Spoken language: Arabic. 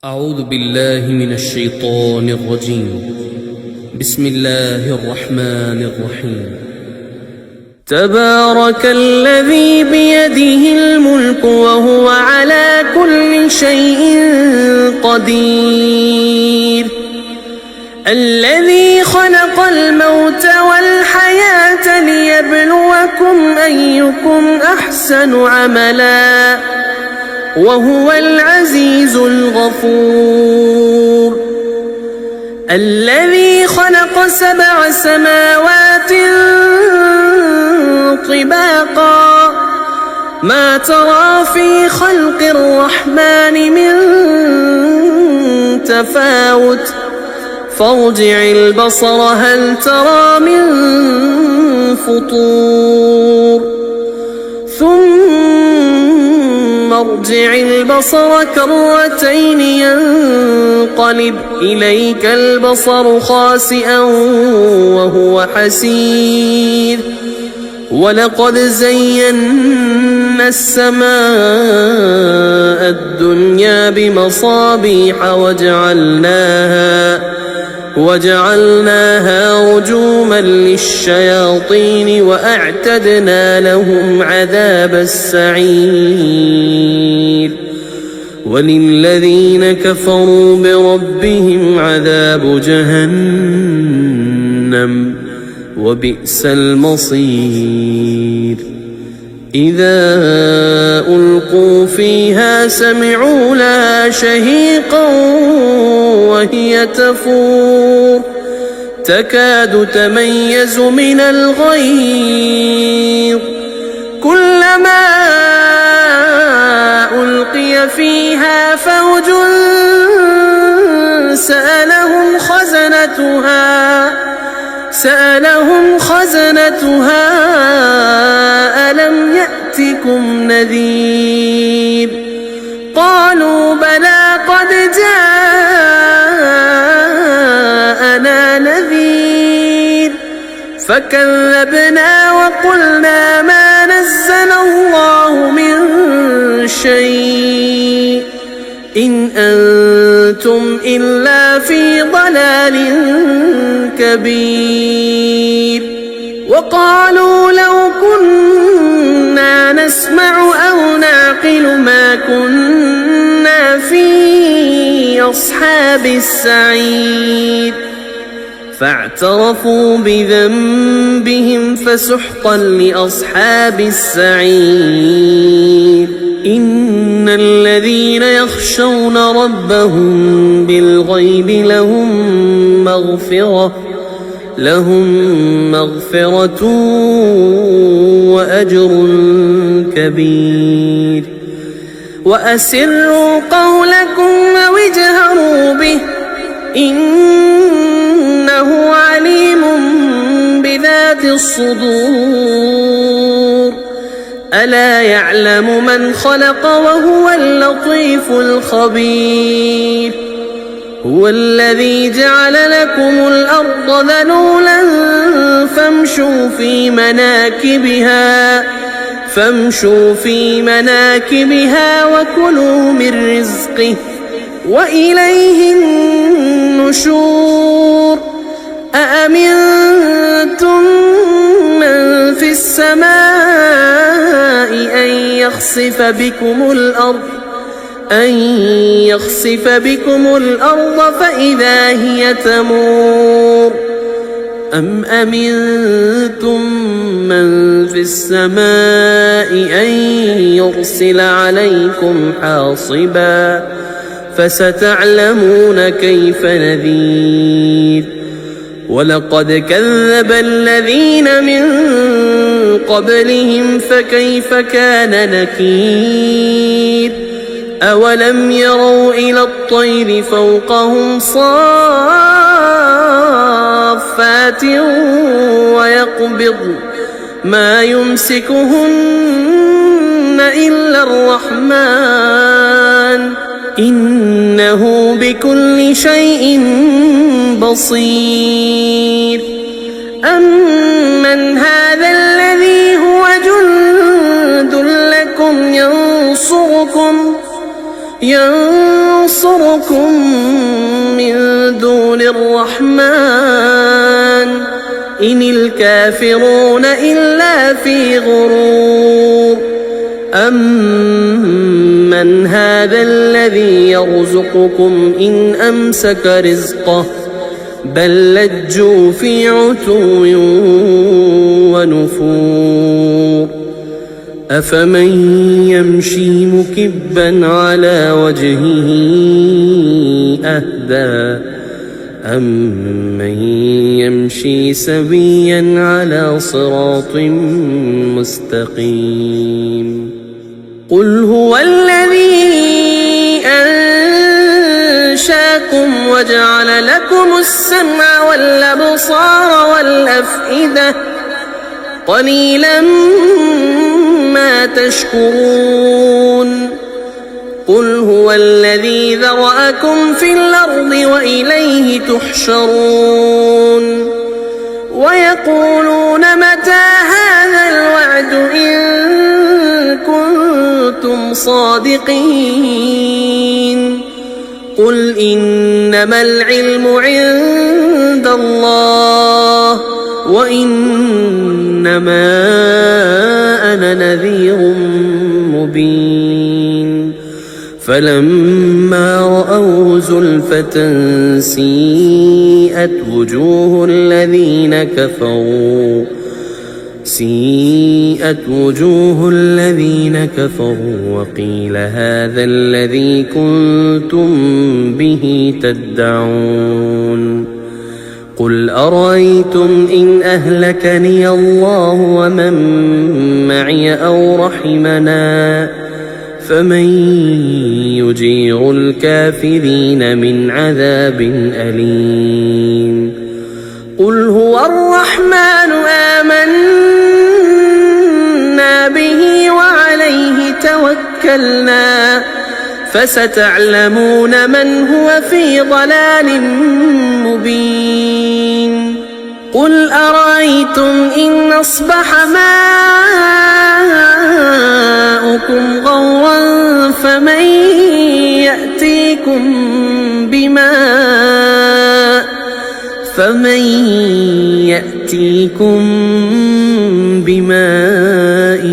أعوذ بالله من الشيطان الرجيم. بسم الله الرحمن الرحيم. تبارك الذي بيده الملك وهو على كل شيء قدير، الذي خلق الموت والحياة ليبلوكم أيكم أحسن عملا وهو العزيز الغفور، الذي خلق 7 سماوات طباقا ما ترى في خلق الرحمن من تفاوت فارجع البصر هل ترى من فطور ثم ارجع البصر كرتين ينقلب إليك البصر خاسئا وهو حسير، ولقد زينا السماء الدنيا بمصابيح وجعلناها رجوما للشياطين وأعتدنا لهم عذاب السعير، وللذين كفروا بربهم عذاب جهنم وبئس المصير. إذا ألقوا فيها سمعوا لها شهيقا وهي تفور تكاد تميز من الغيظ، كلما ألقي فيها فوج سألهم خزنتها ألم يأتكم نذير، قالوا بلى قد جاءنا نذير فكذبنا وقلنا ما نزل الله من شيء إن أنتم إلا في ضلال كبير، وقالوا لو كنا نسمع أو نعقل ما كنا في أصحاب السعير، فاعترفوا بذنبهم فسحقا لأصحاب السعير. إن الذين يخشون ربهم بالغيب لهم مغفرة وأجر كبير. وأسروا قولكم أو اجهروا به إنه عليم بذات الصدور، ألا يعلم من خلق وهو اللطيف الخبير. هو الذي جعل لكم الأرض ذلولا فامشوا في مناكبها وكلوا من رزقه وإليه النشور. أأمنتم من في السماء أن يخسف بكم الأرض فإذا هي تمور، أم أمنتم من في السماء أن يرسل عليكم حاصبا فستعلمون كيف نذير. ولقد كذب الذين من قبلهم فكيف كان نكير. أولم يروا إلى الطير فوقهم صافات ويقبضن ما يمسكهن إلا الرحمن إنه بكل شيء بصير. أمن هذا الذي هو جند لكم ينصركم ينصركم من دون الرحمن إن الكافرون إلا في غرور أمن هذا الذي يرزقكم إن أمسك رزقه بل لجوا في عتو ونفور أفمن يمشي مكبا على وجهه أهدى أمن يمشي سويا على صراط مستقيم قل هو الذي أنشاكم وجعل لكم السمع والأبصار والأفئدة قليلا ما تشكرون قل هو الذي ذرأكم في الأرض وإليه تحشرون ويقولون متى هذا الوعد إن كنتم صادقين قل إنما العلم عند الله وإنما أنا نذير مبين فلما رأوا زلفة سيئت وجوه الذين كفروا وقيل هذا الذي كنتم به تدعون قل أرأيتم إن أهلكني الله ومن معي أو رحمنا فمن يجير الكافرين من عذاب أليم قل هو الرحمن آمنا به وعليه توكلنا فستعلمون من هو في ضلال مبين قل أرأيتم إن أصبح ماؤكم غورا فمن يأتيكم بماء